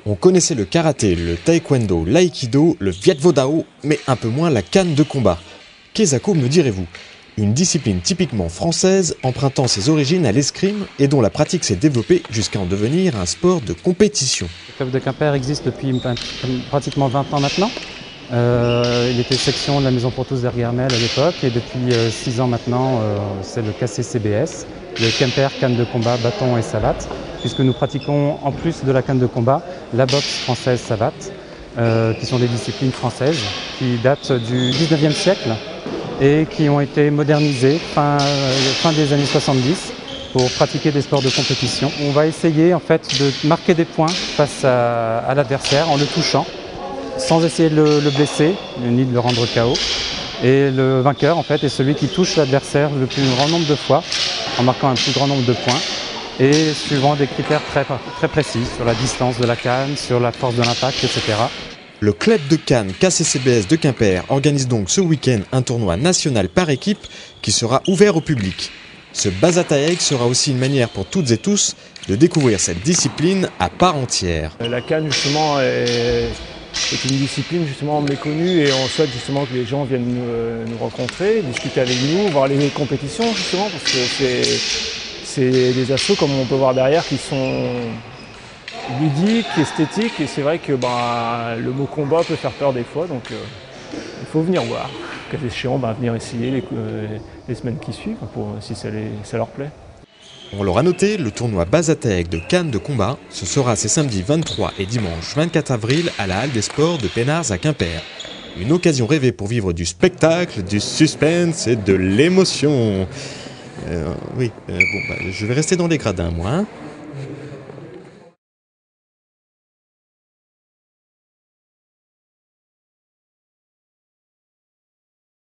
On connaissait le karaté, le taekwondo, l'aïkido, le viet vo dao, mais un peu moins la canne de combat. Kezako, me direz-vous? Une discipline typiquement française, empruntant ses origines à l'escrime et dont la pratique s'est développée jusqu'à en devenir un sport de compétition. Le club de Quimper existe depuis pratiquement 20 ans maintenant. Il était section de la Maison pour tous d'Erguermel à l'époque et depuis 6 ans maintenant, c'est le KCCBS, le Quimper canne de combat, bâton et savate, puisque nous pratiquons en plus de la canne de combat, la boxe française savate, qui sont des disciplines françaises qui datent du 19e siècle et qui ont été modernisées fin des années 70 pour pratiquer des sports de compétition. On va essayer en fait de marquer des points face à l'adversaire en le touchant, sans essayer de le blesser, ni de le rendre KO. Et le vainqueur en fait est celui qui touche l'adversaire le plus grand nombre de fois, en marquant un plus grand nombre de points, et suivant des critères très précis sur la distance de la canne, sur la force de l'impact, etc. Le club de canne KCCBS de Quimper organise donc ce week-end un tournoi national par équipe qui sera ouvert au public. Ce Bazataeg sera aussi une manière pour toutes et tous de découvrir cette discipline à part entière. La canne justement est une discipline justement méconnue et on souhaite justement que les gens viennent nous rencontrer, discuter avec nous, voir les compétitions justement parce que c'est des assos comme on peut voir derrière qui sont ludiques, esthétiques et c'est vrai que le mot combat peut faire peur des fois donc il faut venir voir. Cas échéant, venir essayer les semaines qui suivent si ça leur plaît. On l'aura noté, le tournoi Bazataeg de canne de combat, ce sera ces samedis 23 et dimanche 24 avril à la Halle des Sports de Pénarz à Quimper. Une occasion rêvée pour vivre du spectacle, du suspense et de l'émotion. Je vais rester dans les gradins moi.